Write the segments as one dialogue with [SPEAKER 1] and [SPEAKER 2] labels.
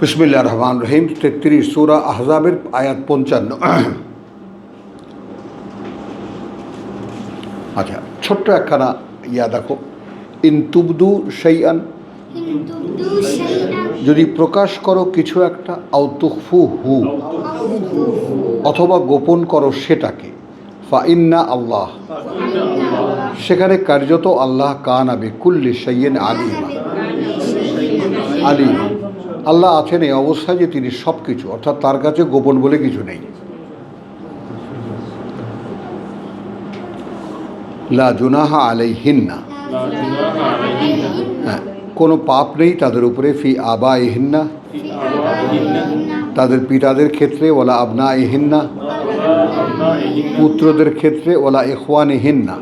[SPEAKER 1] বিসমিল্লাহির রহমানির রহিম 33 সূরা আহজাবের আয়াত 55। আচ্ছা, ছোট্ট একখানা দেখো, ইনতুবদু শাইআন, যদি প্রকাশ করো কিছু একটা, আউতুখফুহু, অথবা গোপন করো সেটাকে, ফাইন্না আল্লাহ, সেখানে কার্যত আল্লাহ কানা বিকুল্লি শাইইন আলিমা, আলিম, আল্লাহ আছেন এই অবস্থায় যে তিনি সব কিছু, অর্থাৎ তার কাছে গোপন বলে কিছু নেই। লা জুনাহা আলাইহিন্না, হ্যাঁ, কোনো পাপ নেই তাদের উপরে, ফি আবাইহিন্না, তাদের পিতাদের ক্ষেত্রে, ওয়ালা আবনাইহিন্না, পুত্রদের ক্ষেত্রে, ওয়ালা ইখওয়ানিহিন্না,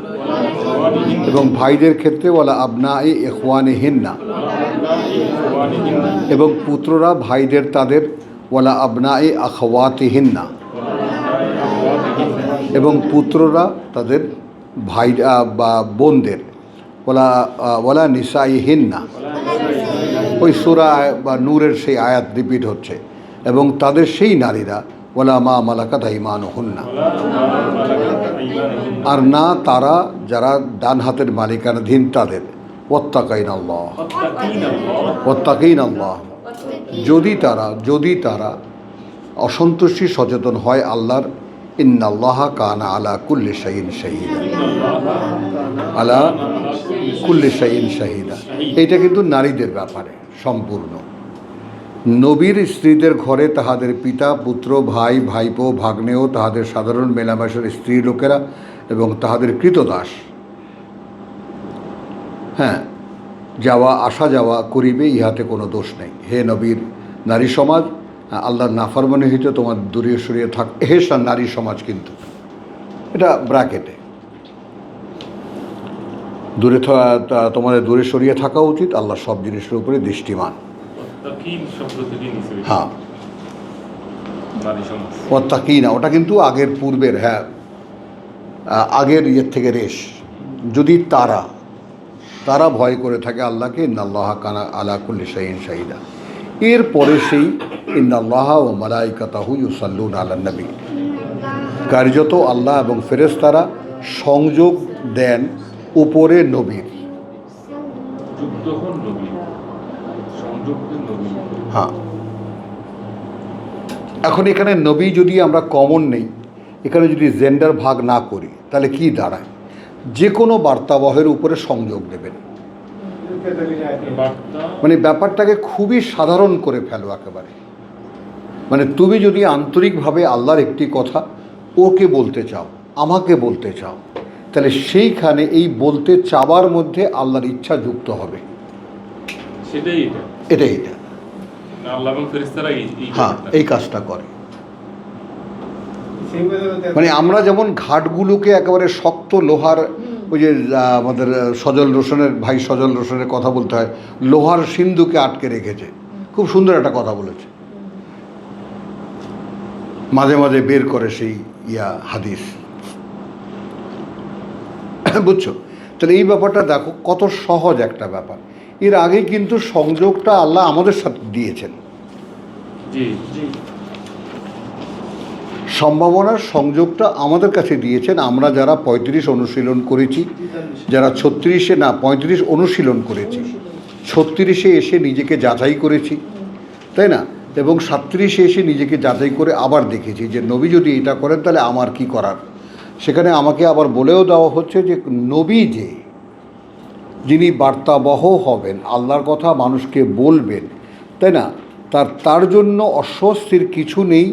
[SPEAKER 1] এবং ভাইদের ক্ষেত্রে, ওয়ালা আবনাই ইখওয়ানিহিন্না, এবং পুত্ররা ভাইদের তাদের, ওয়ালা আবনাই আখওয়াতিহিন্না, এবং পুত্ররা তাদের ভাই বা বোনদের, ওয়ালা নিসাইহিন্না, ওই সূরা বা নূরের সেই আয়াত রিপিট হচ্ছে, এবং তাদের সেই নারীরা, ওয়ালা মা মালাকাত আইমানুহুন্না, আর না তারা যারা ডান হাতের মালিকানাধীন তাদের, ওয়াত্তাকাইনাল্লাহ, ওয়াত্তাকিনাল্লাহ, যদি তারা অসন্তুষ্টি সচেতন হয় আল্লাহর, ইন্নাল্লাহ কানা আলা কুল্লি শাইইন শাহিদা, আলা কুল্লি শাইইন শাহিদা। এইটা কিন্তু নারীদের ব্যাপারে সম্পূর্ণ। নবীর স্ত্রীদের ঘরে তাহাদের পিতা, পুত্র, ভাই, ভাইপো, ভাগ্নেয়, তাহাদের সাধারণ মেলামেশার স্ত্রী লোকেরা এবং তাহাদের কৃতদাস, হ্যাঁ, আসা যাওয়া করিবে, ইহাতে কোনো দোষ নেই। হে নবীর নারী সমাজ, আল্লাহর নাফরমানি হইতে তোমার দূরে সরিয়ে থাক। হে নারী সমাজ, কিন্তু এটা ব্র্যাকেটে, তোমাদের দূরে সরিয়ে থাকা উচিত, আল্লাহ সব জিনিসের উপরে দৃষ্টিমান। হ্যাঁ, ওয়াত্তাকিনা, ওটা কিন্তু আগের পূর্বের, হ্যাঁ, আগের ইয়ের থেকে রেশ। যদি তারা ভয় করে থাকে আল্লাহকে, ইন্নাল্লাহ কানা আলা কুল্লি শাইইন শাহিদা, এরপরে সেই ইন্নাল্লাহ ওয়া মালাইকাতাহু ইউসাল্লুনা আলান নবী, কার্যত আল্লাহ এবং ফেরেশতারা সংযোগ দেন উপরে নবীর। হ্যাঁ, এখন এখানে নবী যদি আমরা কমন নেই, এখানে যদি জেন্ডার ভাগ না করি, তাহলে কি দাঁড়ায়? যে কোনো বার্তাবহের উপরে সংযোগ দেবেন, মানে ব্যাপারটাকে খুবই সাধারণ করে ফেলো একেবারে। মানে তুমি যদি আন্তরিকভাবে আল্লাহর একটি কথা ওকে বলতে চাও, আমাকে বলতে চাও, তাহলে সেইখানে এই বলতে চাওয়ার মধ্যে আল্লাহর ইচ্ছা যুক্ত হবে। এটাই হ্যাঁ, এই কাজটা করে। মানে আমরা যেমন ঘাটগুলোকে একেবারে শক্ত লোহার, ওই যে আমাদের ভাই সজল রোশনের কথা বলতে হয়, লোহার সিন্ধুকে আটকে রেখেছে। খুব সুন্দর একটা কথা বলেছে, মাঝে মাঝে বের করে সেই হাদিস, বুঝছো? তাহলে এই ব্যাপারটা দেখো কত সহজ একটা ব্যাপার। এর আগে কিন্তু সংযোগটা আল্লাহ আমাদের সাথে দিয়েছেন, সম্ভাবনার সংযোগটা আমাদের কাছে দিয়েছেন। আমরা যারা 35 অনুশীলন করেছি, যারা 35 অনুশীলন করেছি, 36 এসে নিজেকে যাচাই করেছি, তাই না? এবং 37 এসে নিজেকে যাচাই করে আবার দেখেছি যে নবী যদি এটা করেন তাহলে আমার কি করার। সেখানে আমাকে আবার বলেও দেওয়া হচ্ছে যে নবী যিনি বার্তাবহ হবেন, আল্লাহর কথা মানুষকে বলবেন, তাই না, তার জন্য অস্বস্তির কিছু নেই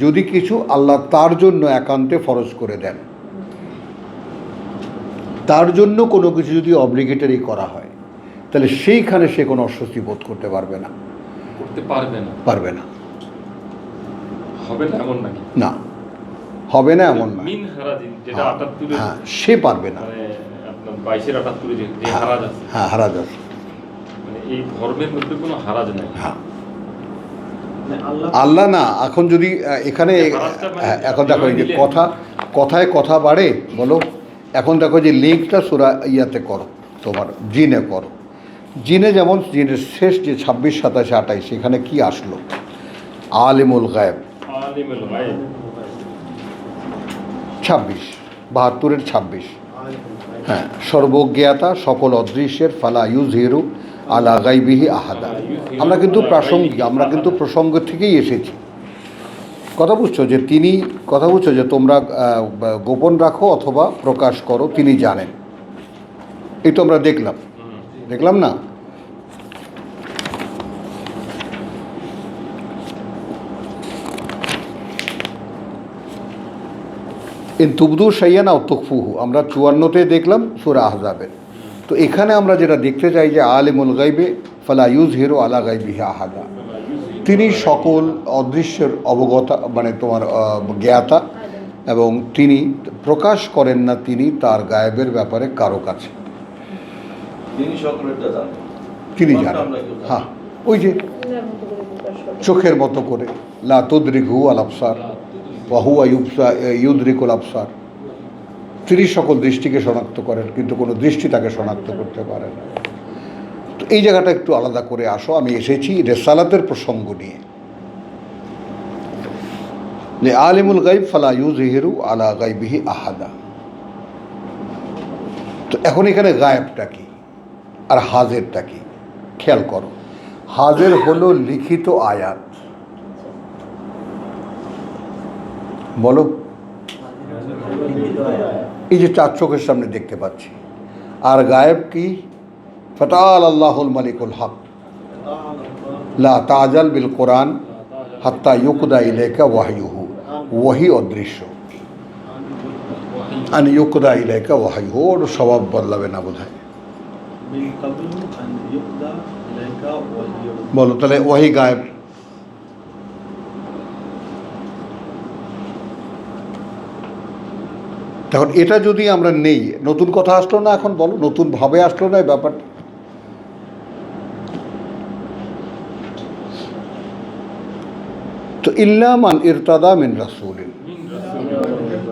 [SPEAKER 1] যদি কিছু আল্লাহ তার জন্য একান্তে ফরজ করে দেন। তার জন্য কোনো কিছু যদি অব্লিগেটরি করা হয়, তাহলে সেইখানে সে কোনো অস্বস্তি বোধ করতে পারবে না। হবে না এমন নাকি? না, হবে না এমন না। হ্যাঁ, সে পারবে না। হ্যাঁ, হারাজ আছে। এই ধর্মের মধ্যে কোনো হারাজ নেই। হ্যাঁ, আল্লাহ না। এখন যদি এখানে এখন দেখো এই যে কথায় কথা বাড়ে বলো, এখন দেখো যে লিঙ্কটা সূরা ইয়াতে করো, তোমার জিনে করো, জিনে যেমন জিনের শেষ যে 26, 27, 28 সেখানে কি আসলো? আলিমুল গায়েব, 26, 72-এর 26। হ্যাঁ, সর্বজ্ঞাতা, সকল অদৃশ্যের, ফালা ইউজহিরু আলা গাইবিহি আহাদা। আমরা কিন্তু প্রাসঙ্গিক, আমরা কিন্তু প্রসঙ্গ থেকেই এসেছি। কথা বুঝছো যে তিনি, কথা বুঝছো যে তোমরা গোপন রাখো অথবা প্রকাশ করো, তিনি জানেন। এই তো আমরা দেখলাম না? ইন তুবদু শাইয়ান আও তুখফুহু, আমরা 54-তে দেখলাম সূরা আহজাবের। তো এখানে আমরা যেটা দেখতে চাই যে আলিমুল গাইবে ফালা ইউজহিরু আলা গাইবিহি আহাদা, তিনি সকল অদৃশ্যের অবগতা, মানে তোমার জ্ঞাতা, এবং তিনি প্রকাশ করেন না তিনি তার গায়েবের ব্যাপারে কারো কাছে। তিনি জানেন। হ্যাঁ, ওই যে চোখের মতো করে, লা তুদরিকহু আল আবসার ওয়া হুয়া ইউদরিকুল আবসার, তিনি সকল দৃষ্টিকে শনাক্ত করেন কিন্তু কোনো দৃষ্টি তাকে শনাক্ত করতে পারে না। তো এই জায়গাটা একটু আলাদা করে আসো। আমি এসেছি রেসালাতের প্রসঙ্গ নিয়ে। আলিমুল গাইব ফালা ইউজহিরু আলা গাইবিহি আহাদা। তো এখন এখানে গায়েবটা কি আর হাজেরটা কি খেয়াল করো। হাজের হলো লিখিত আয়াত। বলো, এই যে 4 চোখের সামনে দেখতে পাচ্ছি। আর গায়েব কি? ফাতাল আল্লাহুল মালিকুল হক, লা তাজাল বিল কোরআন হাত্তা ইউকদা ইলাইকা ওয়াহয়ুহু, ওয়াহি অদৃশ্য, আন ইউকদা ইলাইকা ওয়াহয়ুহু, ওর স্বভাব বদলাবে না বোধহয়। বলো তাহলে ওয়াহি গায়েব। তখন এটা যদি আমরা নেই, নতুন কথা আসলো না এখন? বলো, নতুন ভাবে আসলো না এই ব্যাপারটা? তো ইল্লা মান ইরতাদা মিন রাসূলিন,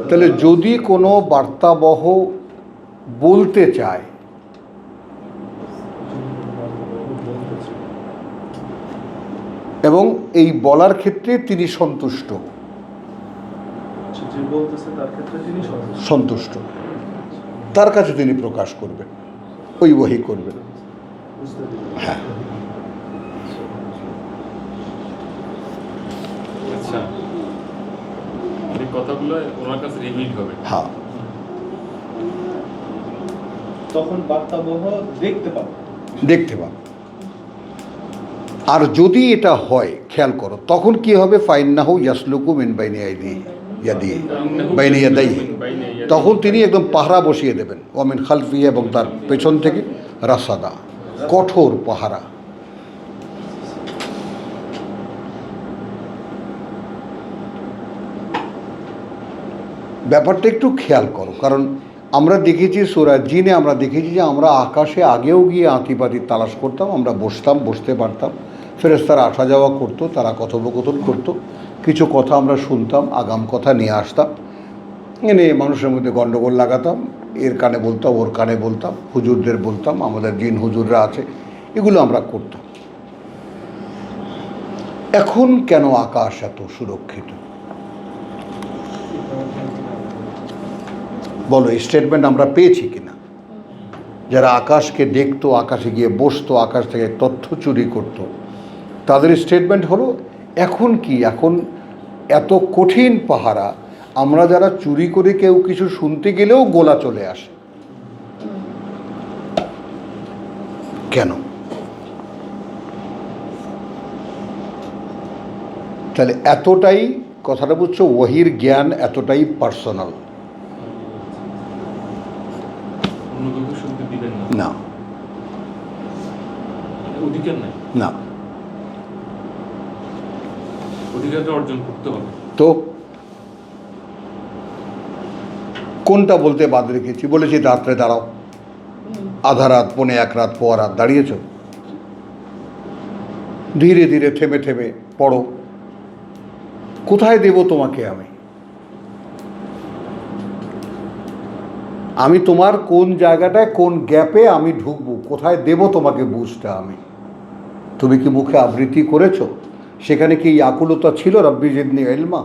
[SPEAKER 1] তাহলে যদি কোনো বার্তাবহ বলতে চায়, এবং এই বলার ক্ষেত্রে তিনি সন্তুষ্ট, তার কাছে তিনি প্রকাশ করবেন, ওই ওয়াহি করবেন। হ্যাঁ,
[SPEAKER 2] আচ্ছা, এই কথাগুলো ওনার কাছে রিভিল হবে।
[SPEAKER 1] হ্যাঁ,
[SPEAKER 3] তখন বার্তাবহ দেখতে পাবে।
[SPEAKER 1] আর যদি এটা হয়, খেয়াল করো, তখন কি হবে? ফাইন্নাহু ইয়াসলুকু মিন বাইনি ইয়াদিহি, বাইনি ইয়াদাইহি, তখন তিনি একদম পাহারা বসিয়ে দেবেন। ওয়া মিন খালফিহি, এবং তার পেছন থেকে রাসাদা, কঠোর পাহারা। ব্যাপারটা একটু খেয়াল করো, কারণ আমরা দেখেছি সূরা জিনে, আমরা দেখেছি যে আমরা আকাশে আগেও গিয়ে আঁতিপাতি তালাশ করতাম, আমরা বসতে পারতাম, ফেরেশতারা আসা যাওয়া করতো, তারা কথোপকথন করতো, কিছু কথা আমরা শুনতাম, আগাম কথা নিয়ে আসতাম, এনে মানুষের মধ্যে গণ্ডগোল লাগাতাম, এর কানে বলতাম, ওর কানে বলতাম, হুজুরদের বলতাম, আমাদের জিন হুজুররা আছে, এগুলো আমরা করতাম। এখন কেন আকাশ এত সুরক্ষিত? বলো, এই স্টেটমেন্ট আমরা পেয়েছি কিনা? যারা আকাশকে দেখতো, আকাশে গিয়ে বসতো, আকাশ থেকে তথ্য চুরি করতো, তাদের স্টেটমেন্ট হলো এখন কি, এখন এত কঠিন পাহারা, আমরা যারা চুরি করে কেউ কিছু শুনতে গেলেও গোলা চলে আসে। কেন? তাহলে এতটাই, কথাটা বুঝছো, ওয়াহির জ্ঞান এতটাই পার্সোনাল না,
[SPEAKER 2] অধিকার নাই,
[SPEAKER 1] না,
[SPEAKER 2] অধিকারটা অর্জন করতে হবে।
[SPEAKER 1] তো কোনটা বলতে বাদ রেখেছি? বলেছি রাত্রে দাঁড়াও, আধা রাত, পৌনে 1 রাত, পোয়া রাত দাঁড়িয়েছ, ধীরে ধীরে থেমে থেমে পড়ো। কোথায় দেব তোমাকে আমি? আমি তোমার কোন জায়গাটায় কোন গ্যাপে আমি ঢুকবো, কোথায় দেব তোমাকে বুঝটা আমি। তুমি কি মুখে আবৃত্তি করেছো? সেখানে কি এই আকুলতা ছিল রব্বি জিদনি ইলমা?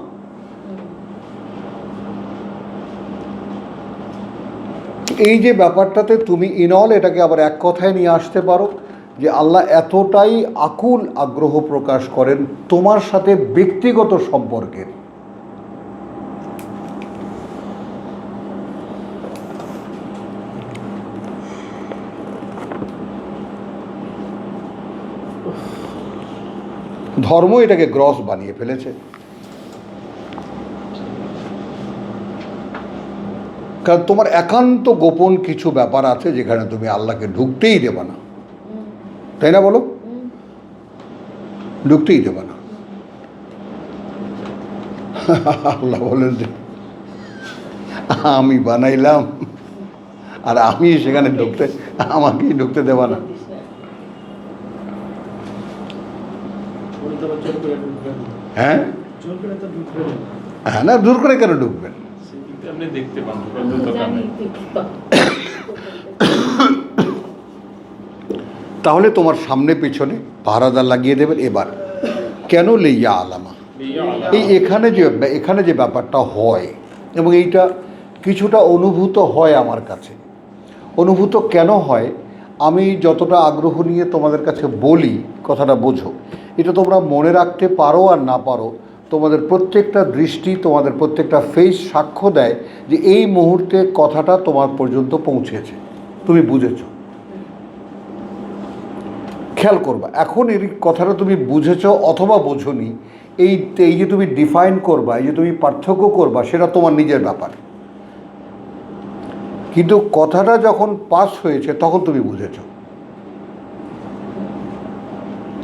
[SPEAKER 1] এই যে ব্যাপারটাতে তুমি ইনঅল এটাকে আবার এক কথায় নিয়ে আসতে পারো যে আল্লাহ এতটাই আকুল আগ্রহ প্রকাশ করেন তোমার সাথে ব্যক্তিগত সম্পর্কের। ধর্ম এটাকে গ্রস বানিয়ে ফেলেছে। কারণ তোমার একান্ত গোপন কিছু ব্যাপার আছে যেখানে তুমি আল্লাহকে ঢুকতেই দেবে না, তাই না বলো? ঢুকতেই দেবে না। আল্লাহ বলেন যে আমি বানাইলাম আর আমি সেখানে ঢুকতে, আমাকেই ঢুকতে দেবা না। হ্যাঁ হ্যাঁ, না দূর করে কেন ঢুকবেন?
[SPEAKER 2] আপনি দেখতে পান, দরকার নেই।
[SPEAKER 1] তাহলে তোমার সামনে পিছনে পাহারাদার লাগিয়ে দেবেন। এবার কেন লেইয়া আলামা, এই এখানে যে ব্যাপারটা হয় এবং এইটা কিছুটা অনুভূত হয় আমার কাছে। অনুভূত কেন হয়? আমি যতটা আগ্রহ নিয়ে তোমাদের কাছে বলি, কথাটা বোঝো, এটা তোমরা মনে রাখতে পারো আর না পারো, তোমাদের প্রত্যেকটা দৃষ্টি, তোমাদের প্রত্যেকটা ফেস সাক্ষ্য দেয় যে এই মুহূর্তে কথাটা তোমার পর্যন্ত পৌঁছেছে, তুমি বুঝেছো। খেয়াল করবা, এখন এই কথাটা তুমি বুঝেছো অথবা বোঝোনি, এই যে তুমি ডিফাইন করবা, এই যে তুমি পার্থক্য করবা, সেটা তোমার নিজের ব্যাপার। কিন্তু কথাটা যখন পাস হয়েছে তখন তুমি বুঝেছো।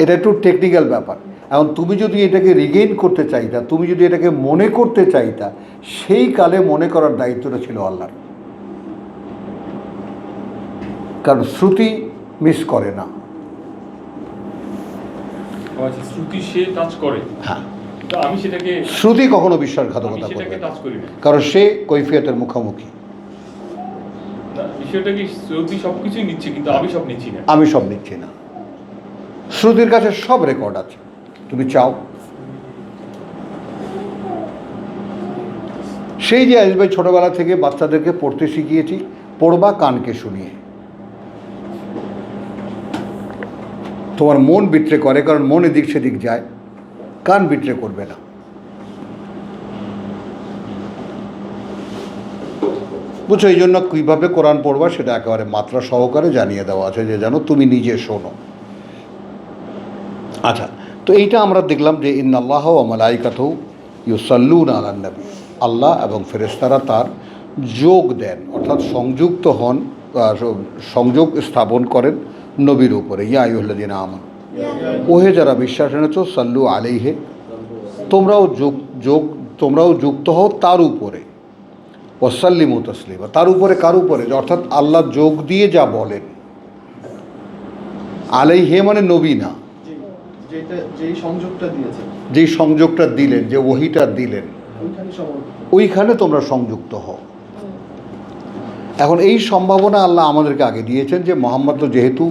[SPEAKER 1] এটা একটু টেকনিক্যাল ব্যাপার। এখন তুমি যদি এটাকে রিগেইন করতে চাইতা, তুমি যদি এটাকে মনে করতে চাইতা, সেই কালে মনে করার দায়িত্বটা ছিল আল্লাহর। কারণ শ্রুতি মিস করে না।
[SPEAKER 2] আচ্ছা, শ্রুতি সে টাচ করে,
[SPEAKER 1] হ্যাঁ,
[SPEAKER 2] তো আমি সেটাকে,
[SPEAKER 1] শ্রুতি কখনো বিশ্বাসঘাতকতা করবে না,
[SPEAKER 2] টাচ করি না।
[SPEAKER 1] কারণ সে কৈফিয়তের মুখোমুখি।
[SPEAKER 2] বিষয়টা কি, শ্রুতি সবকিছুই নিচ্ছে কিন্তু আমি সব নিচ্ছি না।
[SPEAKER 1] আমি সব নিচ্ছি না। শ্রুতির কাছে সব রেকর্ড আছে, তুমি চাও। সেই যে আইজ ভাই ছোটবেলা থেকে বাচ্চাদেরকে পড়তে শিখিয়েছি, পড়বা কানকে শুনিয়ে। তোমার মন বিট্রে করে, কারণ মন এদিক সেদিক যায়, কান বিট্রে করবে না। বুঝছো, এই জন্য কীভাবে কোরআন পড়বা সেটা একেবারে মাত্রা সহকারে জানিয়ে দেওয়া আছে, যে যেন তুমি নিজে শোনো। আচ্ছা, তো এইটা আমরা দেখলাম যে ইন্নাল্লাহ ওয়া মালাইকাতুহু ইউসাল্লুনা আলান নবী, আল্লাহ এবং ফেরেশতারা তার যোগ দেন, অর্থাৎ সংযুক্ত হন, সংযোগ স্থাপন করেন নবীর উপরে। ইয়া আইয়ুহাল্লাযীনা আমানু, ওহে যারা বিশ্বাস এনেছো, সাল্লু আলাইহি, তোমরাও যুক্ত হও তার উপরে, ওয়াসাল্লিমু তাসলিমা, তার উপরে। কার উপরে? অর্থাৎ আল্লাহ যোগ দিয়ে যা বলেন। আলাইহি মানে নবী না, যেই সংযোগটা দিলেন, যে ওহিটা দিলেন, ওইখানে তোমরা সংযুক্ত হও। এখন এই সম্ভাবনা আল্লাহ আমাদেরকে আগে দিয়েছেন যে মোহাম্মদ তো যেহেতু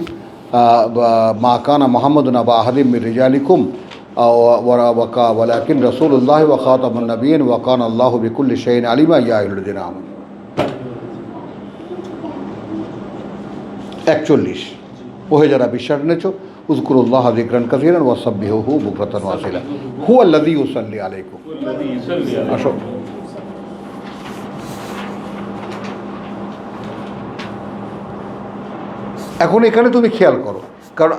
[SPEAKER 1] মা কানা মুহাম্মাদুন আবা আহাদিম মির রিজালিকুম ওয়ালাকিন রাসূলুল্লাহ ওয়া খাতামুন নাবিয়্যিন ওয়া কানা আল্লাহু বিকুল্লি শাইইন আলিমা। ইয়া আইয়ুহাল্লাযীনা আমানু 41, ওহে যারা বিশ্বাস এনেছো, উযকুরুল্লাহ যিকরান কাসীরান ওয়া সাব্বিহুহু বুকরাতান ওয়া আসীলা, হুয়াল্লাযী ইউসাল্লি আলাইকুম। আসো, এখন এখানে তুমি খেয়াল করো, কারণ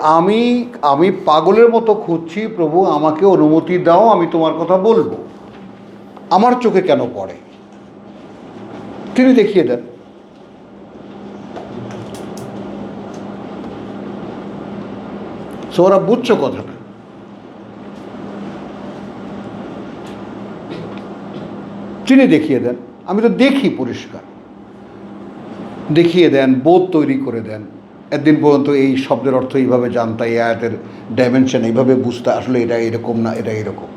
[SPEAKER 1] আমি পাগলের মতো খুঁজছি, প্রভু আমাকে অনুমতি দাও, আমি তোমার কথা বলবো, আমার চোখে কেন পড়ে? তিনি দেখিয়ে দেন। ওরা বুঝছো কথাটা? তিনি দেখিয়ে দেন, আমি তো দেখি পরিষ্কার, দেখিয়ে দেন, বোধ তৈরি করে দেন। একদিন পর্যন্ত এই শব্দের অর্থ এইভাবে জানতা, এই আয়াতের ডাইমেনশন এইভাবে বুঝতে, আসলে এটা এরকম না, এটা এরকম।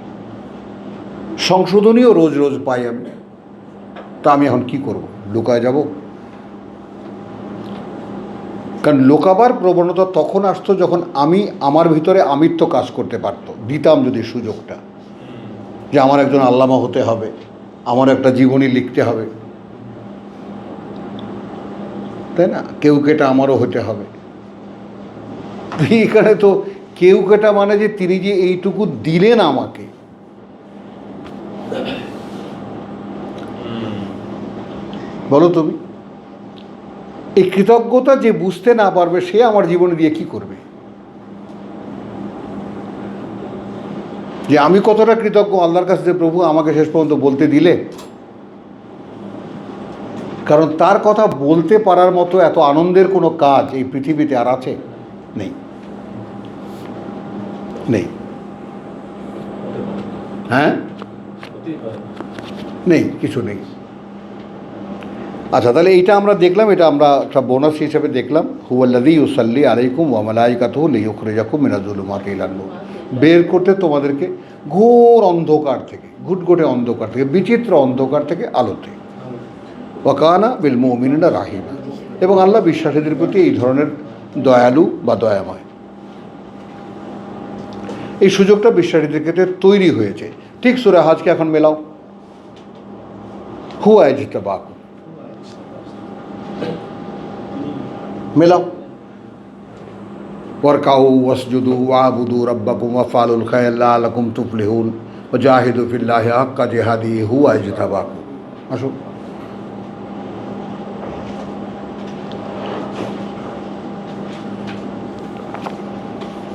[SPEAKER 1] সংশোধনীও রোজ রোজ পাই আমি। তা আমি এখন কি করব? লুকায় যাব? কারণ লোকাবার প্রবণতা তখন আসতো যখন আমি আমার ভিতরে আমিত্ব কাজ করতে পারতো, দিতাম যদি সুযোগটা, যে আমার একজন আল্লামা হতে হবে, আমার একটা জীবনী লিখতে হবে, তাই না, কেউ কেটা আমারও হতে হবে। এখানে তো কেউ কেটা মানে যে তিনি যে এইটুকু দিলেন আমাকে, বলো তুমি, এই কৃতজ্ঞতা যে বুঝতে না পারবে সে আমার জীবনে দিয়ে কি করবে? যে আমি কতটা কৃতজ্ঞ আল্লাহর কাছে যে প্রভু আমাকে শেষ পর্যন্ত বলতে দিলে। কারণ তার কথা বলতে পারার মতো এত আনন্দের কোনো কাজ এই পৃথিবীতে আর আছে? নেই, নেই। হ্যাঁ, নেই, কিছু নেই। আচ্ছা, তাহলে এইটা আমরা দেখলাম, এটা আমরা একটা বোনাস হিসেবে দেখলাম। হুয়াল্লাযী ইউসাল্লি আলাইকুম ওয়া মালাইকাতুহু লিইউখরিজাকুম মিনাজ যুলুমাতি ইলান নূর, বের করতে তোমাদেরকে ঘোর অন্ধকার থেকে, ঘুটঘুটে অন্ধকার থেকে, বিচিত্র অন্ধকার থেকে আলোতে। ওয়া কানা বিল মুমিনিনা রাহিমা, এবং আল্লাহ বিশ্বাসীদের প্রতি এই ধরনের দয়ালু বা দয়াময়। এই সুযোগটা বিশ্বাসীদের ক্ষেত্রে তৈরি হয়েছে। ঠিক সূরা হাজকে এখন মেলাও, হুয়া ইজতাবাকুম, মেলাও, ওয়ারকাউ ওয়াসজুদু ওয়াবুদু রাব্বাকুম ওয়াফআলুল খায়রা লাআল্লাকুম তুফলিহুন ওয়াজাহিদু ফিল্লাহি হাক্কা জিহাদিহি হুয়া ইজতাবাকুম। আসো,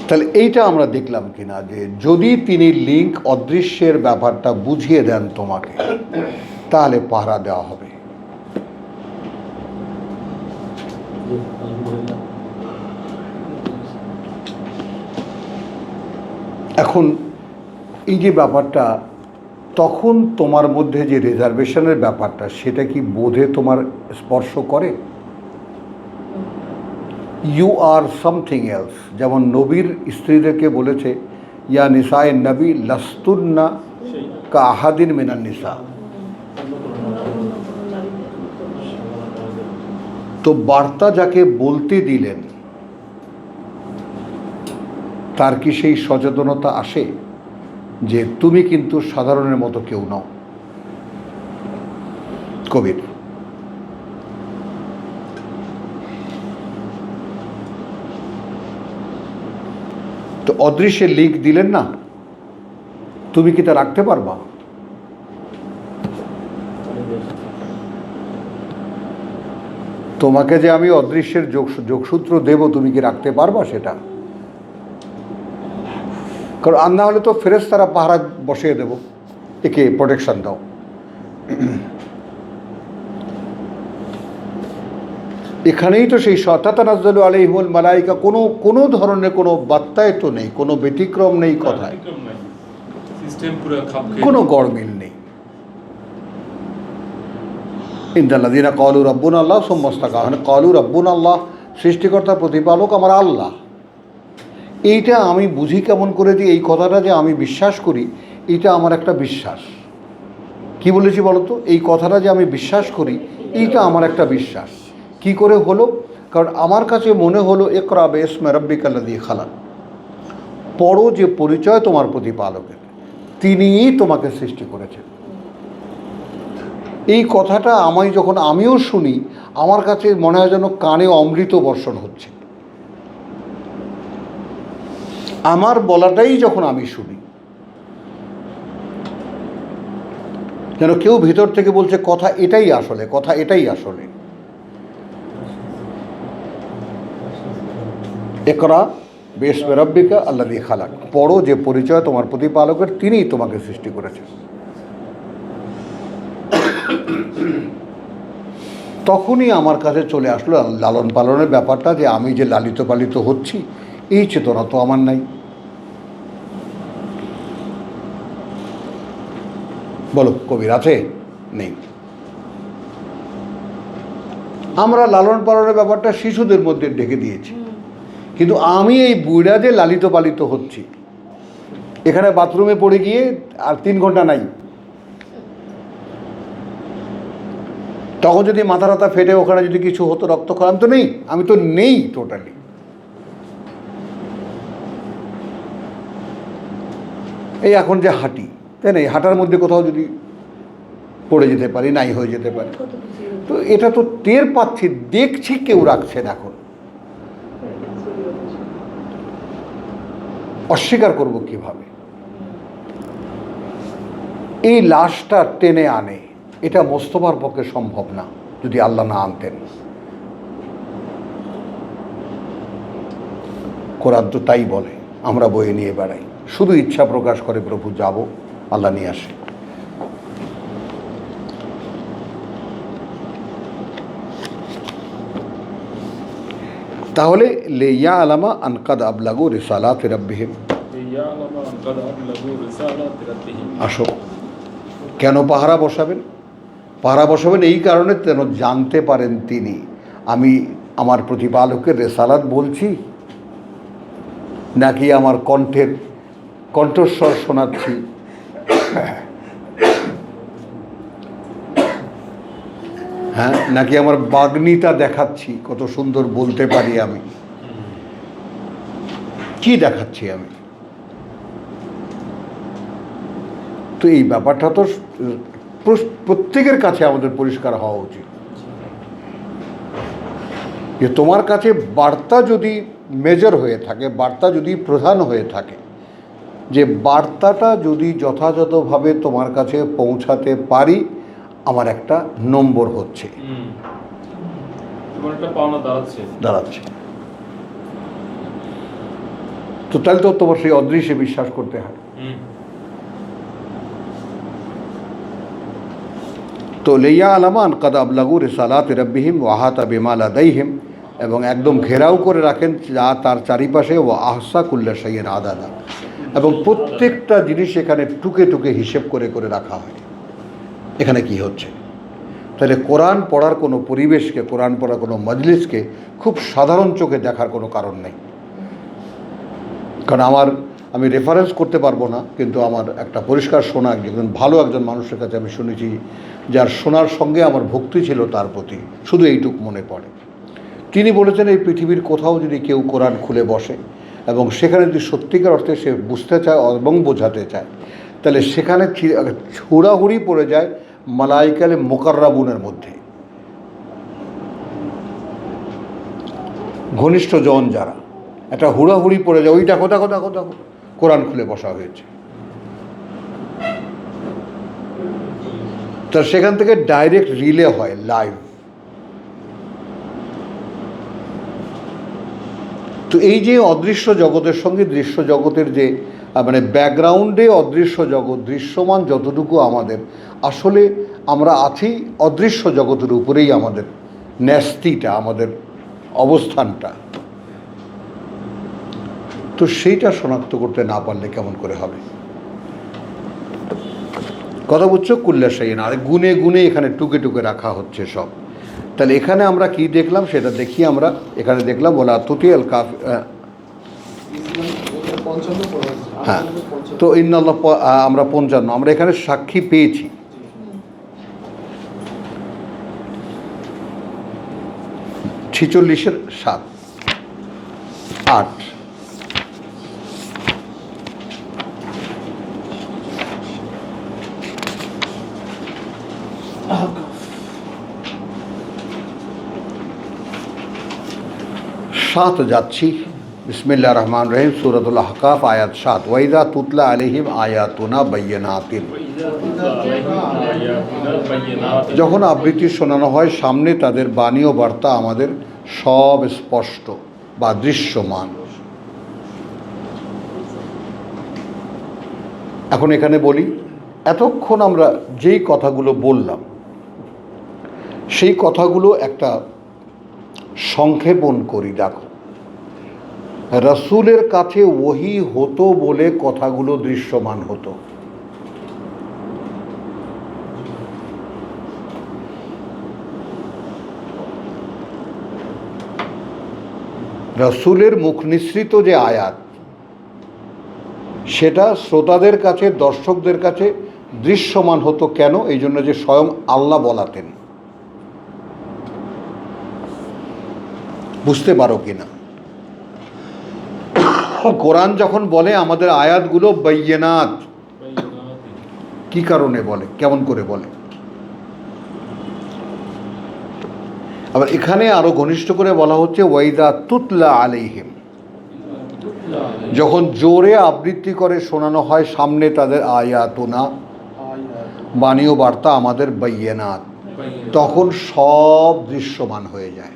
[SPEAKER 1] তাহলে এইটা আমরা দেখলাম কিনা যে যদি তিনি লিঙ্ক অদৃশ্যের ব্যাপারটা বুঝিয়ে দেন তোমাকে, তাহলে পাহারা দেওয়া হবে। এখন এই যে ব্যাপারটা, তখন তোমার মধ্যে যে রিজার্ভেশনের ব্যাপারটা, সেটা কি বোধে তোমার স্পর্শ করে? You are something else. যেমন নবীর স্ত্রীদেরকে বলেছে, ইয়া নিসায়ে নবী লাস্তুন্না কা আহাদিন মিনান নিসা। তো বার্তা যাকে বলতে দিলেন তার কি সেই সচেতনতা আসে যে তুমি কিন্তু সাধারণের মতো কেউ নও? কবির তো অদৃশ্যের লিঙ্ক দিলেন না, তুমি কি তা রাখতে পারবা? তোমাকে যে আমি অদৃশ্যের যোগসূত্র দেব, তুমি কি রাখতে পারবা সেটা? কারণ আর না হলে তো ফেরেশতারা পাহারা বসিয়ে দেব, একে প্রোটেকশন দাও। এখানেই তো সেই তাতানাজ্জালু আলাইহিমুল মালাইকা, কোনো ধরনের কোনো বার্তায় তো নেই, কোনো ব্যতিক্রম নেই কথায়, কোনো গড়মিল নেই। ইন্নাল্লাযীনা ক্বালু রাব্বুনা আল্লাহ সুম্মা ইসতাকামু ক্বালু রাব্বুনা আল্লাহ, সৃষ্টিকর্তা প্রতিপালক আমার আল্লাহ। এইটা আমি বুঝি কেমন করে যে এই কথাটা যে আমি বিশ্বাস করি, এটা আমার একটা বিশ্বাস। কি বলেছি বলো তো? এই কথাটা যে আমি বিশ্বাস করি, এইটা আমার একটা বিশ্বাস। কি করে হলো? কারণ আমার কাছে মনে হলো ইকরা বিসমি রাব্বিকাল্লাযী খালাক, পড়ো যে পরিচয় তোমার প্রতিপালকের, তিনিই তোমাকে সৃষ্টি করেছেন। এই কথাটা আমি যখন আমিও শুনি, আমার কাছে মনে হয় যেন কানে অমৃত বর্ষণ হচ্ছে। আমার বলাটাই যখন আমি শুনি, যেন কেউ ভিতর থেকে বলছে কথা এটাই আসলে, কথা এটাই আসলে। ইকরা বিসমি রাব্বিকা আল্লাযী খালাক, পড়ো যে পরিচয় তোমার প্রতিপালকের, তিনিই তোমাকে সৃষ্টি করেছেন। তখনই আমার কাছে চলে আসলো লালন পালনের ব্যাপারটা, যে আমি যে লালিত পালিত হচ্ছি, এই চেতনা তো আমার নাই। বলো কবির আছে? নেই। আমরা লালন পালনের ব্যাপারটা শিশুদের মধ্যে ঢেকে দিয়েছি, কিন্তু আমি এই বুড়া যে লালিত পালিত হচ্ছি, এখানে বাথরুমে পড়ে গিয়ে আর 3 ঘন্টা নাই, তখন যদি মাথা টাথা ফেটে ওখানে যদি কিছু হতো, রক্তক্ষরণ, আমি তো নেই টোটালি। এই এখন যে হাঁটি, তাই না, এই হাঁটার মধ্যে কোথাও যদি পড়ে যেতে পারি, নাই হয়ে যেতে পারে, তো এটা তো টের পাচ্ছি, দেখছি কেউ রাখছেন, এখন অস্বীকার করব কিভাবে? এই লাশটা টেনে আনে, এটা মোস্তফার পক্ষে সম্ভব না যদি আল্লাহ না আনতেন। কোরআন তো তাই বলে, আমরা বয়ে নিয়ে বেড়াই, শুধু ইচ্ছা প্রকাশ করে প্রভু যাব, আল্লাহ নিয়ে আসে। তাহলে লেয়া আলামা আনকাদ আবলাগু রিসালাত রাব্বিহিম, আসো। কেন পাহারা বসাবেন? পাহারা বসাবেন এই কারণে যেন জানতে পারেন তিনি আমি আমার প্রতিপালকের রেসালাত বলছি, নাকি আমার কণ্ঠস্বর শোনাচ্ছি, হ্যাঁ, নাকি আমার বাগ্নিতা দেখাচ্ছি, কত সুন্দর বলতে পারি আমি, কি দেখাচ্ছি আমি? তো এই ব্যাপারটা তো প্রত্যেকের কাছে আমাদের পরিষ্কার হওয়া উচিত যে তোমার কাছে বার্তা যদি মেজর হয়ে থাকে, বার্তা যদি প্রধান হয়ে থাকে, যে বার্তাটা যদি যথাযথভাবে তোমার কাছে পৌঁছাতে পারি, আমার একটা নম্বর হচ্ছে, দাঁড়াচ্ছে। তো তাহলে তো তোমার সেই অদৃশ্যে বিশ্বাস করতে হয়। তো লেয়া আলামান কাদ আবলাগু রিসালাত রাব্বিহিম ওয়াহাতা বিমা লাদাইহিম, এবং একদম ঘেরাও করে রাখেন যা তার চারিপাশে, ও আহসা কুল্লা শাইইন আদাদা, এবং প্রত্যেকটা জিনিস এখানে টুকে টুকে হিসেব করে করে রাখা হয়। এখানে কি হচ্ছে? তাহলে কোরআন পড়ার কোনো পরিবেশকে, কোরআন পড়ার কোনো মজলিসকে খুব সাধারণ চোখে দেখার কোনো কারণ নেই। কারণ আমি রেফারেন্স করতে পারবো না, কিন্তু আমার একটা পরিষ্কার শোনা একজন ভালো একজন মানুষের কাছে আমি শুনেছি, যার শোনার সঙ্গে আমার ভক্তি ছিল তার প্রতি, শুধু এইটুক মনে পড়ে। তিনি বলেছেন এই পৃথিবীর কোথাও যদি কেউ কোরআন খুলে বসে এবং সেখানে যদি সত্যিকার অর্থে সে বুঝতে চায় এবং বোঝাতে চায়, তাহলে সেখানে হুড়াহুড়ি পড়ে যায় মালাইকালে মুকাররাবুনের মধ্যে, ঘনিষ্ঠ জন যারা, একটা হুড়াহুড়ি পড়ে যায়, ওই দেখো দেখো দেখো দেখো কোরআন খুলে বসা হয়েছে। তো সেখান থেকে ডাইরেক্ট রিলে হয়, লাইভ। তো এই যে অদৃশ্য জগতের সঙ্গে দৃশ্য জগতের যে মানে ব্যাকগ্রাউন্ডে অদৃশ্য জগৎ, দৃশ্যমান যতটুকু আমাদের, আসলে আমরা আছি অদৃশ্য জগতের উপরেই আমাদের ন্যস্তিটা, আমাদের অবস্থানটা। তো সেইটা শনাক্ত করতে না পারলে কেমন করে হবে? কথা বুঝছো? কুল্লা শাইইন, আর গুনে গুনে এখানে টুকে টুকে রাখা হচ্ছে সব। তাহলে এখানে আমরা কি দেখলাম সেটা দেখি। আমরা এখানে দেখলাম বলা তুতি আল কাফ, হ্যাঁ। তো ইন্নাল্লাহ, আমরা 55, আমরা এখানে সাক্ষী পেয়েছি। ছিচল্লিশের 7, 8। যাচ্ছি। বিসমিল্লাহ রহমান রহিম, সূরাতুল আহকাফ, আয়াত 7। ওয়াইদা তুতলা আলাইহিম আয়াতুনা বাইয়িনাতিন, যখন আবৃত্তি শোনানো হয় সামনে তাদের বাণী ও বার্তা আমাদের সব স্পষ্ট বা দৃশ্যমান। এখন এখানে বলি, এতক্ষণ আমরা যেই কথাগুলো বললাম সেই কথাগুলো একটা সংক্ষেপণ করি। দেখো, রাসূলের কাছে ওহী হতো বলে কথাগুলো দৃশ্যমান হতো। রাসূলের মুখ নিঃসৃত যে আয়াত, সেটা শ্রোতাদের কাছে, দর্শকদের কাছে দৃশ্যমান হতো। কেন? এই জন্য যে স্বয়ং আল্লাহ বলাতেন। বুঝতে পারো কি না? কোরআন যখন বলে আমাদের আয়াতগুলো বাইয়িনাত, কি কারণে বলে, কেমন করে বলে? আবার এখানে আরো ঘনিষ্ঠ করে বলা হচ্ছে ওয়াইদা তুতলা আলাইহিম, যখন জোরে আবৃত্তি করে শোনানো হয় সামনে তাদের আয়াতুনা, বাণী ও বার্তা আমাদের বাইয়িনাত, তখন সব দৃশ্যমান হয়ে যায়।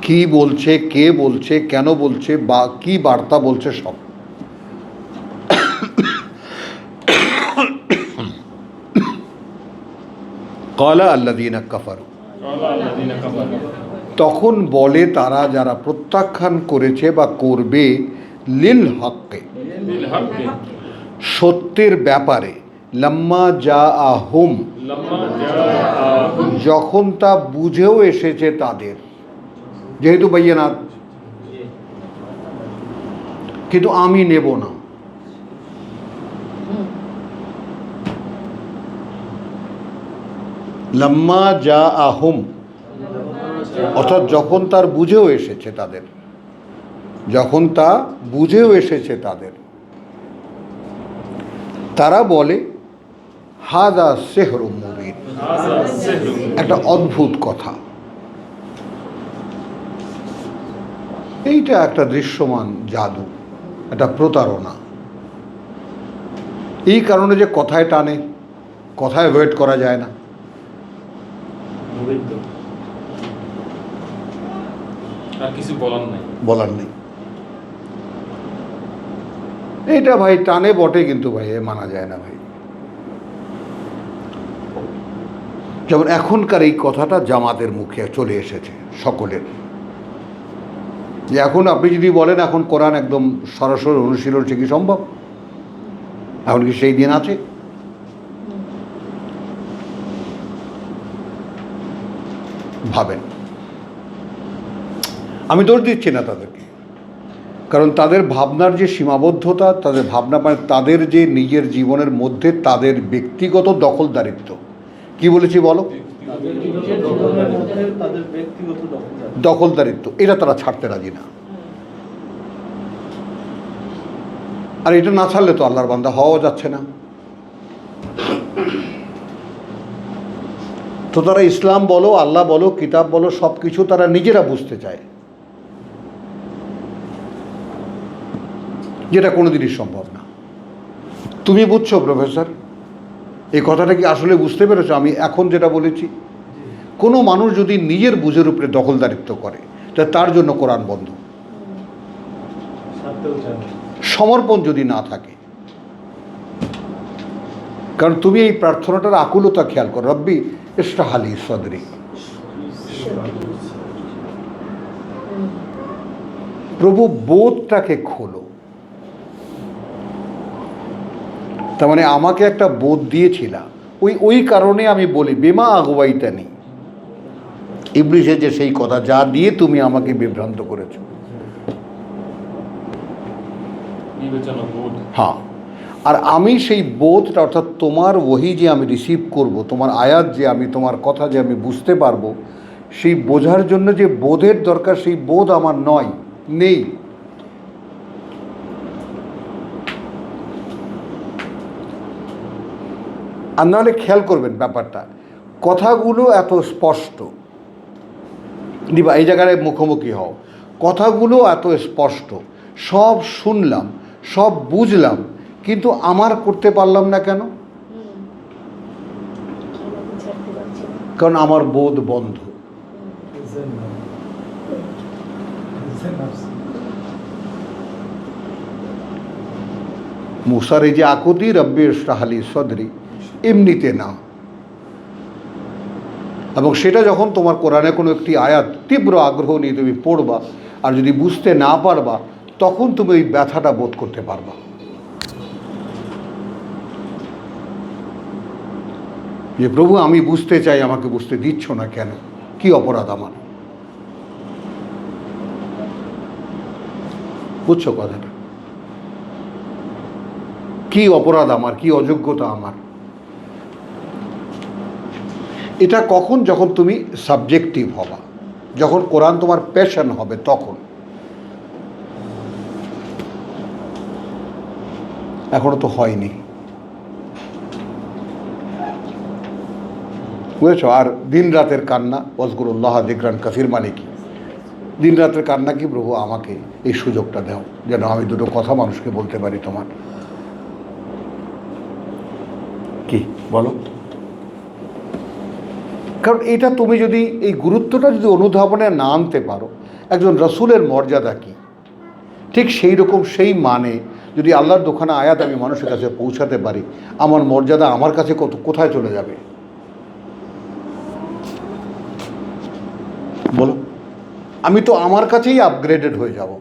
[SPEAKER 1] কি বলছে, কে বলছে, কেন বলছে, বা কি বার্তা বলছে, সব। ক্বালা আল্লাযীনা কাফারু, তখন বলে তারা যারা প্রত্যাখ্যান করেছে বা করবে, লিল হক্কে, সত্যের ব্যাপারে, লাম্মা জাআহুম, যখন তা বুঝেও এসেছে তাদের, যেহেতু বাইয়িনাত, কিন্তু আমি নেব না। লাম্মা জাআহুম, অর্থাৎ যখন তার বুঝেও এসেছে তাদের, যখন তা বুঝেও এসেছে তাদের, তারা বলে হাযা সিহরুম মুবিন, একটা অদ্ভুত কথা, এইটা একটা দৃশ্যমান জাদু, একটা প্রতারণা। এই কারণে যে কথায় টানে, কথায় ওয়েট করা যায় না।
[SPEAKER 2] আর কিছু বলার নাই,
[SPEAKER 1] বলার নেই। এইটা ভাই টানে বটে, কিন্তু ভাই এ মানা যায় না ভাই। যেমন এখনকার এই কথাটা জামাতের মুখে চলে এসেছে সকলের, যে এখন আপনি যদি বলেন এখন কোরআন একদম সরাসরি অনুশীলন, সে কি সম্ভব? এখন কি সেই দিন আছে? ভাবেন, আমি দোষ দিচ্ছি না তাদেরকে, কারণ তাদের ভাবনার যে সীমাবদ্ধতা, তাদের ভাবনা মানে তাদের যে নিজের জীবনের মধ্যে তাদের ব্যক্তিগত দখলদারিত্ব, কি বলেছি বলো, দখলদারিত্ব, এটা তারা ছাড়তে রাজি না। আর এটা না ছাড়লে তো আল্লাহর বান্দা হওয়া যাচ্ছে না। তো তারা ইসলাম বলো, আল্লাহ বলো, কিতাব বলো, সব কিছু তারা নিজেরা বুঝতে চায়, যেটা কোনোদিনই সম্ভব না। তুমি বুঝছো প্রফেসর, এই কথাটা কি আসলে বুঝতে পেরেছো আমি এখন যেটা বলেছি? কোনো মানুষ যদি নিজের বুঝের উপরে দখলদারিত্ব করে, তাহলে তার জন্য কোরআন বন্ধ। সমর্পণ যদি না থাকে, কারণ তুমি এই প্রার্থনাটার আকুলতা খেয়াল করো, রব্বি ইশরাহ লি সাদরি, প্রভু বোধটাকে খোলো। তার মানে আমাকে একটা বোধ দিয়েছিলা, ওই কারণে আমি বলি বেমা আগুয়াইতানি, ইবলিসের যে সেই কথা, যা দিয়ে তুমি আমাকে বিভ্রান্ত করেছো। হ্যাঁ, আর আমি সেই বোধটা, অর্থাৎ তোমার ওহী যে আমি রিসিভ করব, তোমার আয়াত যে আমি, তোমার কথা যে আমি বুঝতে পারবো, সেই বোঝার জন্য যে বোধের দরকার, সেই বোধ আমার নয়, নেই। আর নাহলে খেয়াল করবেন ব্যাপারটা, কথাগুলো এত স্পষ্ট, দিবা এই জায়গায় মুখোমুখি হও, কথাগুলো এত স্পষ্ট, সব শুনলাম, সব বুঝলাম, কিন্তু আমার করতে পারলাম না কেন? কারণ আমার বোধ বন্ধ। মুসার এই যে আকুতি রব্বি ইশরাহ লি সাদরি, এমনিতে না। এবং সেটা যখন তোমার কোরআনে কোনো একটি আয়াত তীব্র আগ্রহ নিয়ে তুমি পড়বা, আর যদি বুঝতে না পারবা, তখন তুমি ওই ব্যথাটা বোধ করতে পারবা, যে প্রভু আমি বুঝতে চাই, আমাকে বুঝতে দিচ্ছ না কেন, কি অপরাধ আমার? বুঝছো কথাটা? কি অপরাধ আমার, কি অযোগ্যতা আমার? এটা কখন? যখন তুমি সাবজেক্টিভ হবা, যখন কোরআন তোমার প্যাশন হবে তখন। এখনো তো হয়নি, বুঝেছ? আর দিন রাতের কান্না, ওয়াজকুরুল্লাহ যিকরান কাসীর, মানে কি? দিন রাতের কান্না কি? প্রভু আমাকে এই সুযোগটা দাও যেন আমি দুটো কথা মানুষকে বলতে পারি তোমার। কি বলো? কারণ এটা তুমি যদি এই গুরুত্বটা যদি অনুধাবনে না আনতে পারো, একজন রসুলের মর্যাদা কি, ঠিক সেই রকম সেই মানে যদি আল্লাহর দোকানে আয়াত আমি মানুষের কাছে পৌঁছাতে পারি, আমার মর্যাদা আমার কাছে কোথায় চলে যাবে বলো? আমি তো আমার কাছেই আপগ্রেডেড হয়ে যাব।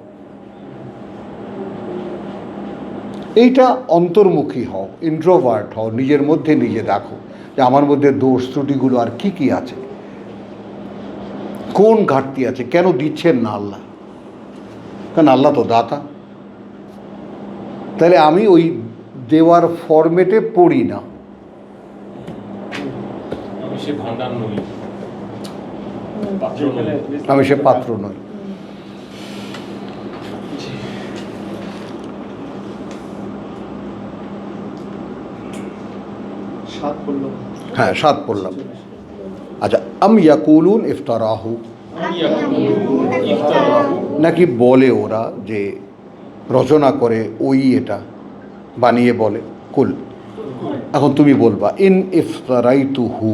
[SPEAKER 1] এইটা অন্তর্মুখী হও, ইন্ট্রোভার্ট হও, নিজের মধ্যে নিজে দেখো যে আমার মধ্যে দোষ ত্রুটিগুলো আর কি কি আছে, কোন ঘাটতি আছে, কেন দিচ্ছেন না আল্লাহ? কারণ আল্লাহ তো দাতা। তাহলে আমি ওই দেওয়ার ফরম্যাটে পড়ি না।
[SPEAKER 2] আমি সে ভান্ডার নই,
[SPEAKER 1] আমি সে পাত্র নই। হ্যাঁ, 7 পড়লাম। আচ্ছা, আম ইয়াকুলুন ইফতারাহু, নাকি বলে ওরা যে রচনা করে ওই এটা বানিয়ে বলে? কুল, এখন তুমি বলবা ইন ইফতারাইতুহু,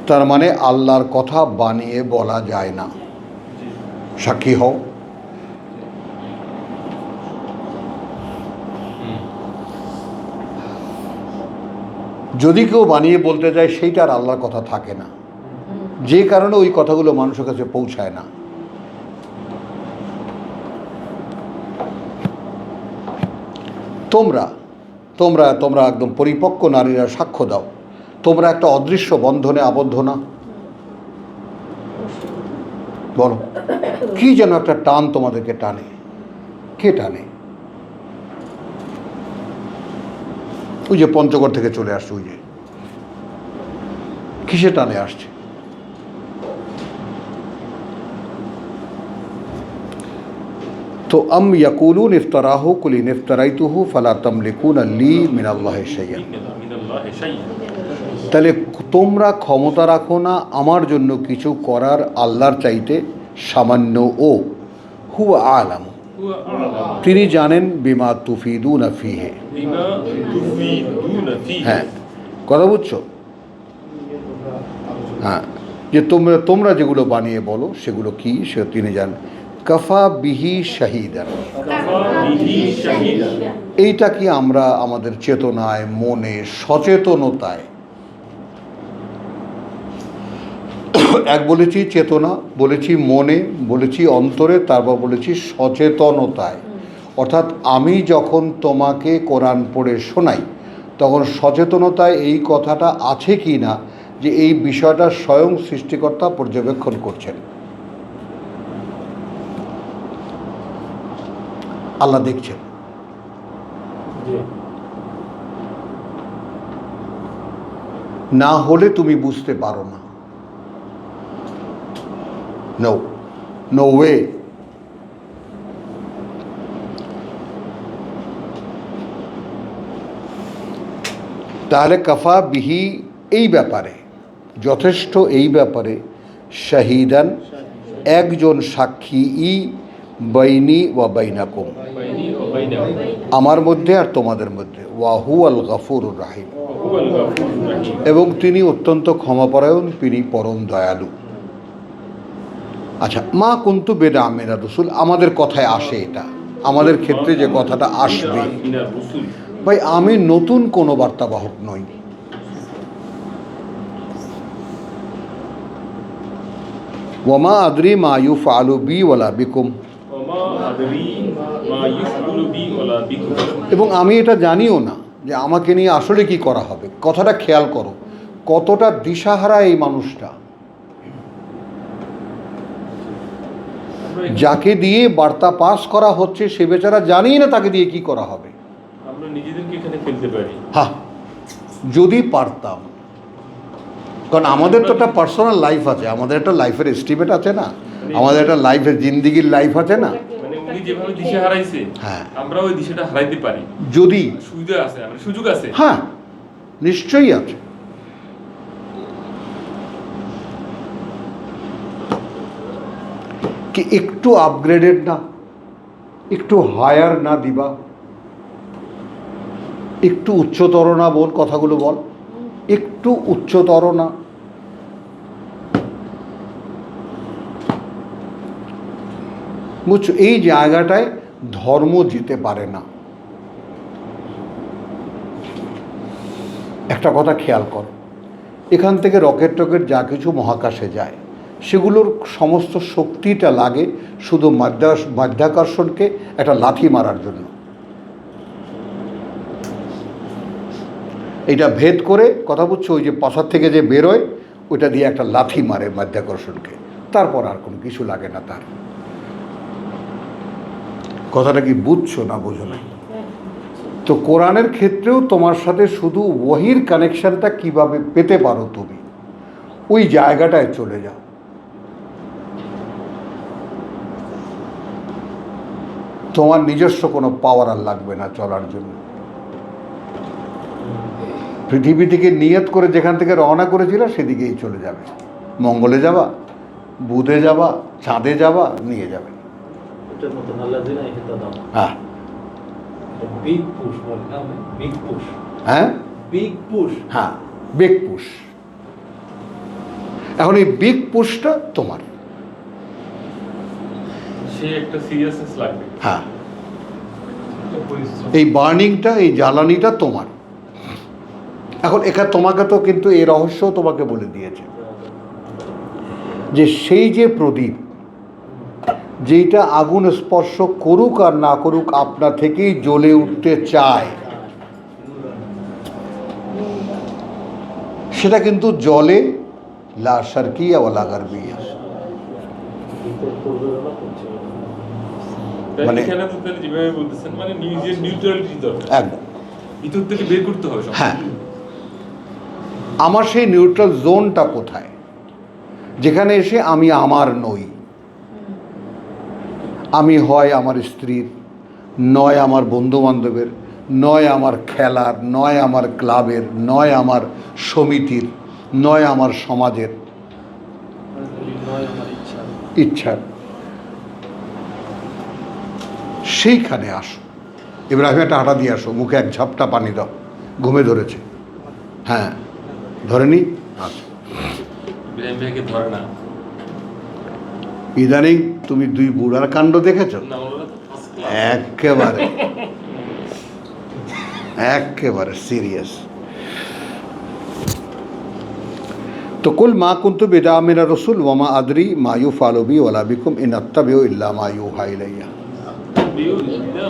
[SPEAKER 1] তার মানে আল্লাহর কথা বানিয়ে বলা যায় না। সাক্ষী হও। যদি কেউ বানিয়ে বলতে যায় সেইটা আর আল্লাহর কথা থাকে না, যে কারণে ওই কথাগুলো মানুষের কাছে পৌঁছায় না। তোমরা তোমরা তোমরা একদম পরিপক্ক নারীরা সাক্ষ্য দাও, তোমরা একটা অদৃশ্য বন্ধনে আবদ্ধ না? বলো, কি যেন একটা টান তোমাদেরকে টানে। কে টানে? ওই যে পঞ্চগড় থেকে চলে আসছে, ওই যে কিসে টানে আসছে? তো আম ইয়াকুলুন ইফতারাহু কুল ইন ইফতারাইতুহু ফালা তামলিকুনা লি মিনাল্লাহি শাইআন। তাহলে তোমরা ক্ষমতা রাখো না আমার জন্য কিছু করার আল্লাহর চাইতে সামান্য। ও হুয়া আলাম, তিনি জানেন বিমা তুফিদুনা ফিহে। হ্যাঁ, কথা বুঝছো? হ্যাঁ, যে তোমরা যেগুলো বানিয়ে বলো সেগুলো কি সে তিনি জানেন। কাফা বিহি শাহিদান, এইটা কি আমরা আমাদের চেতনায়, মনে, সচেতনতায়, এক বলেছি চেতনা, বলেছি মনে, বলেছি অন্তরে, তারপর বলেছি সচেতনতায়। অর্থাৎ আমি যখন তোমাকে কোরআন পড়ে শোনাই তখন সচেতনতায় এই কথাটা আছে কি না যে এই বিষয়টা স্বয়ং সৃষ্টিকর্তা পর্যবেক্ষণ করছেন। আল্লাহ দেখছেন। না হলে তুমি বুঝতে পারো না। No, no way. তাহলে কাফা বিহি, এই ব্যাপারে যথেষ্ট, এই ব্যাপারে শাহিদান, একজন সাক্ষী, ই বাইনি ওয়া বাইনাকুম, আমার মধ্যে আর তোমাদের মধ্যে, ওয়াহু আল গাফুরুর রাহিম, এবং তিনি অত্যন্ত ক্ষমাপরায়ণ, তিনি পরম দয়ালু। আচ্ছা, মা কুন্তু বেদা আমেনা রসুল, আমাদের কথায় আসে এটা, আমাদের ক্ষেত্রে যে কথাটা আসবে, ভাই আমি নতুন কোনো বার্তাবাহক নই। ওয়ামা আদরি মা ইউফআলু বি ওয়ালা বিকুম, এবং আমি এটা জানিও না যে আমাকে নিয়ে আসলে কি করা হবে। কথাটা খেয়াল করো, কতটা দিশাহারা এই মানুষটা। যাকে দিয়ে বার্তা পাস করা হচ্ছে সে বেচারা জানি না তাকে দিয়ে কি করা হবে।
[SPEAKER 2] আমরা নিজেদেরকে এখানে ফেলতে পারি।
[SPEAKER 1] হ্যাঁ, যদি পারতাম। কারণ আমাদের তো একটা পার্সোনাল লাইফ আছে, আমাদের একটা লাইফের এস্টিমেট আছে না, আমাদের একটা লাইফের জিন্দিগির লাইফ আছে না।
[SPEAKER 2] মানে উনি যেভাবে দিশা হারাইছে,
[SPEAKER 1] হ্যাঁ।
[SPEAKER 2] আমরা ওই দিশাটা হারাইতে পারি,
[SPEAKER 1] যদি
[SPEAKER 2] সুবিধা আছে, মানে সুযোগ আছে।
[SPEAKER 1] হ্যাঁ, নিশ্চয়ই আছে। কি একটু আপগ্রেডেড না, একটু হায়ার না দিবা, একটু উচ্চতর না বল, কথাগুলো বল, একটু উচ্চতর না। বুঝছো, এই জায়গাটায় ধর্ম যেতে পারে না। একটা কথা খেয়াল করো, এখান থেকে রকেট টকেট যা কিছু মহাকাশে যায়, সেগুলোর সমস্ত শক্তিটা লাগে শুধু মাধ্যাকর্ষণকে একটা লাথি মারার জন্য। এটা ভেদ করে, কথা বুঝছো, ওই যে পাশার থেকে যে বেরোয় ওইটা দিয়ে একটা লাথি মারে মাধ্যাকর্ষণকে, তারপর আর কোনো কিছু লাগে না তার। কথাটা কি বুঝছো না বোঝো না? তো কোরআনের ক্ষেত্রেও তোমার সাথে শুধু ওয়াহির কানেকশনটা কিভাবে পেতে পারো, তুমি ওই জায়গাটায় চলে যাও। তোমার নিজস্ব কোনো পাওয়ার আর লাগবে না চলার জন্য। পৃথিবী থেকে নিয়ত করে যেখান থেকে রওনা করেছিল সেদিকেই চলে যাবে। মঙ্গলে যাবা, বুধে যাবা, চাঁদে যাবা, নিয়ে যাবে। হ্যাঁ,
[SPEAKER 3] বিগ পুশ বলে না, বিগ পুশ।
[SPEAKER 1] হ্যাঁ,
[SPEAKER 3] বিগ পুশ।
[SPEAKER 1] হ্যাঁ, বিগ পুশ। এখন এই বিগ পুশটা তোমার।
[SPEAKER 2] সে একটা সিরিয়াসনেস লাগবে।
[SPEAKER 1] হ্যাঁ, এই বার্নিংটা, এই জ্বালানিটা তোমার। এখন এখানে তোমাকে তো কিন্তু এই রহস্য তোমাকে বলে দিয়েছে যে সেই যে প্রদীপ, যেটা আগুন স্পর্শ করুক আর না করুক আপনা থেকেই জ্বলে উঠতে চায়, সেটা কিন্তু জলে লা শারকিয়া ওয়ালা গারবিয়া। মানে
[SPEAKER 2] এখানে তো তাহলে যেভাবে বলতেছেন, মানে নিজের নিউট্রালিটি দরকার,
[SPEAKER 1] একদম
[SPEAKER 2] ভিতর থেকে বের করতে হবে সব।
[SPEAKER 1] হ্যাঁ, আমার সেই নিউট্রাল জোনটা কোথায়, যেখানে এসে আমি আমার নই। আমি হয় আমার স্ত্রীর, নয় আমার বন্ধুবান্ধবের, নয় আমার খেলার, নয় আমার ক্লাবের, নয় আমার সমিতির, নয় আমার সমাজের ইচ্ছার। সেইখানে আসো। ইব্রাহিম একটা হাঁটা দিয়ে আসো, মুখে এক ঝাপটা পানি দাও, ঘুমে ধরেছে। হ্যাঁ, ধরেনি? আচ্ছা,
[SPEAKER 2] ইব্রাহিম ভাইকে ধরে না।
[SPEAKER 1] ইদানিং তুমি দুই বুড়ার কাণ্ড দেখেছ?
[SPEAKER 2] না, ওরা তো first class।
[SPEAKER 1] একেবারে একেবারে সিরিয়াস। তো কুল মা কুনতু বিদআ মিনার রাসূল ওয়া মা আদরি মা ইউফআলু বি ওয়ালা বিকুম ইন আত্তাবিউ ইল্লা মা ইউহা ইলাইয়া।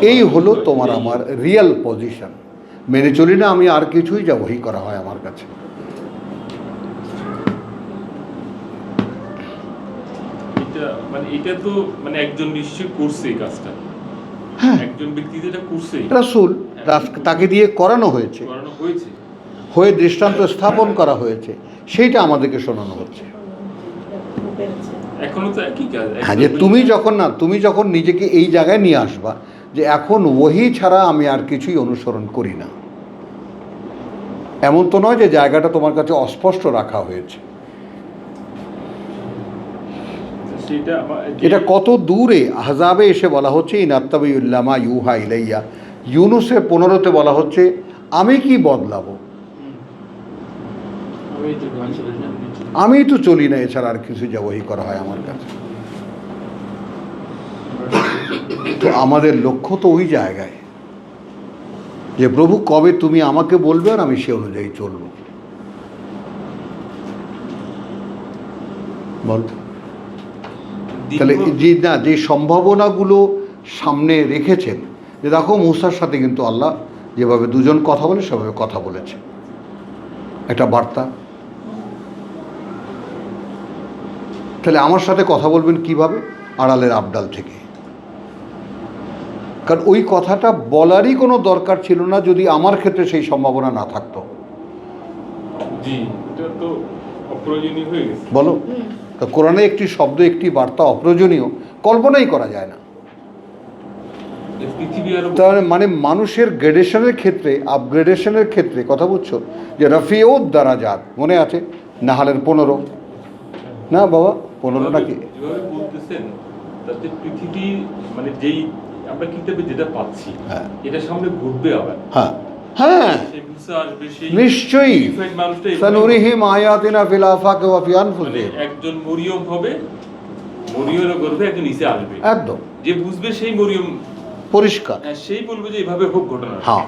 [SPEAKER 1] এই হলো তোমার আমার রিয়েল পজিশন। মেনে চলি না আমি আর কিছুই, যা ওহী করা হয় আমার কাছে।
[SPEAKER 2] মানে এটা তো মানে একজন নিশ্চয়ই করছে এই কাজটা।
[SPEAKER 1] হ্যাঁ,
[SPEAKER 2] একজন ব্যক্তি যেটা করছে,
[SPEAKER 1] রাসূল, তাকে দিয়ে করানো হয়েছে,
[SPEAKER 2] করানো হয়েছে।
[SPEAKER 1] হয়ে দৃষ্টান্ত স্থাপন করা হয়েছে, সেইটা আমাদেরকে শোনানো হচ্ছে।
[SPEAKER 2] এখনো তো একই কাজ।
[SPEAKER 1] হ্যাঁ, যে তুমি যখন নিজেকে এই জায়গায় নিয়ে আসবা যে এখন ওহী ছাড়া আমি আর কিছুই অনুসরণ করি না, এমন তো নয় যে জায়গাটা তোমার কাছে অস্পষ্ট রাখা হয়েছে।
[SPEAKER 2] সেটা
[SPEAKER 1] এটা কত দূরে আহজাবে এসে বলা হচ্ছে ইন আত্তাবিউল্লাহ মা ইউহা ইলাইয়া। ইউনুসে 15তে বলা হচ্ছে আমি কি বদলাবো, আমি তো চলি না, এছাড়া আর কিছু যা ওহী করা হয় আমার কাছে। তো আমাদের লক্ষ্য তো ওই জায়গায় যে প্রভু কবে তুমি আমাকে বলবে আর আমি সে অনুযায়ী চলব। বল তাহলে যে সম্ভাবনাগুলো সামনে রেখেছেন, যে দেখো মূসার সাথে কিন্তু আল্লাহ যেভাবে দুজন কথা বলে সেভাবে কথা বলেছে, একটা বার্তা। তাহলে আমার সাথে কথা বলবেন কিভাবে? আড়ালের আবডাল থেকে। কারণ ওই কথাটা বলারই কোনো দরকার ছিল না যদি আমার ক্ষেত্রে সেই সম্ভাবনা না থাকতো।
[SPEAKER 2] জি, এটা তো অপ্রয়োজনীয় হয়ে গেছে।
[SPEAKER 1] বলো, তা কোরআনে একটি শব্দ একটি বার্তা অপ্রয়োজনীয় কল্পনাই করা যায় না।
[SPEAKER 2] এই পৃথিবী আরো
[SPEAKER 1] তার মানে মানুষের গ্রেডেশনের ক্ষেত্রে, আপগ্রেডেশনের ক্ষেত্রে কথা বুঝছো, যে রফিউদ দারাজাত মনে আছে নাহালের 15 না বাবা 15 নাকি?
[SPEAKER 2] যেভাবে বলতেছেন তাতে পৃথিবী মানে যেই আমরা কিতাবে যেটা পাচ্ছি
[SPEAKER 1] হ্যাঁ।
[SPEAKER 2] এটা সামনে ঘটবে আবার।
[SPEAKER 1] হ্যাঁ হ্যাঁ
[SPEAKER 2] সেই মুসা আসবে, সেই
[SPEAKER 1] নিশ্চয়ই,
[SPEAKER 2] purified মানুষটা এভাবে
[SPEAKER 1] সানুরিহিম আয়াতিনা ফিল আফাকি ওয়া ফি
[SPEAKER 2] মানে
[SPEAKER 1] আনফুসিহিম,
[SPEAKER 2] একজন মরিয়ম হবে, মরিয়মের গর্ভে একজন ঈসা আসবে,
[SPEAKER 1] একদম
[SPEAKER 2] যে বুঝবে সেই মরিয়ম,
[SPEAKER 1] পরিষ্কার।
[SPEAKER 2] সেই বলবে যে এভাবে হোক ঘটনা।
[SPEAKER 1] হ্যাঁ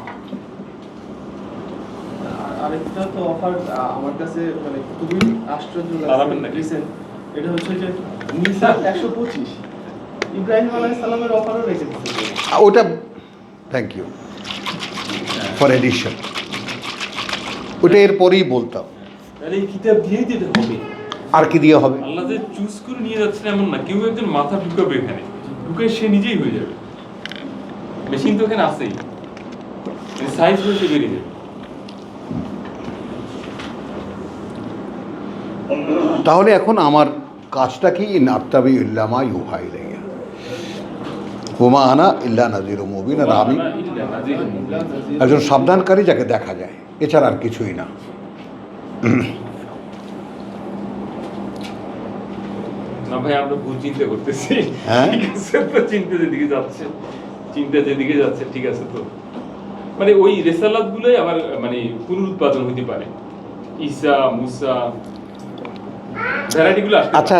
[SPEAKER 4] আরেকটা তো অফার আমার কাছে মানে খুবই আশ্চর্য
[SPEAKER 2] দাঁড়াবেন নাকি?
[SPEAKER 4] লাগছে। এটা হচ্ছে যে নিসা 125 ইব্রাহিম আলাইহিস সালামের অফারও রেখে দিয়েছে।
[SPEAKER 1] ওটা থ্যাংক ইউ ফর এডিশন, ওটা এরপরেই বলতাম।
[SPEAKER 2] তাহলে এই কিতাব দিয়েই যেটা হবে,
[SPEAKER 1] আর কি দিয়ে হবে?
[SPEAKER 2] আল্লাহ যে চুজ করে নিয়ে যাচ্ছেন এমন না, কেউ একজন মাথা ঢুকাবে এখানে, ঢুকে সে নিজেই হয়ে যাবে। মেশিন তো এখানে আছেই, সাইজ হয়ে সে বেরিয়ে যাবে।
[SPEAKER 1] তাহলে এখন আমার কাজটা কি? ইন আত্তাবি ইল্লামা ইউহা ইলাইয়া হুমা আনা ইল্লা নাযিরুম মুবিন, আর আমি একজন সাবধানকারী যাকে দেখা যায়, এছাড়া আর কিছুই না।
[SPEAKER 2] না ভাই, আমরা ভুল চিন্তা করতেছি।
[SPEAKER 1] হ্যাঁ?
[SPEAKER 2] ঠিক আছে তো, চিন্তা যেদিকে যাচ্ছে, চিন্তা যেদিকে যাচ্ছে ঠিক আছে তো, মানে ওই রেসালাত গুলোই আবার মানে পুনরুৎপাদন হতে পারে, ঈসা মুসা ভ্যারাইটি গুলো আসতে পারে।
[SPEAKER 1] আচ্ছা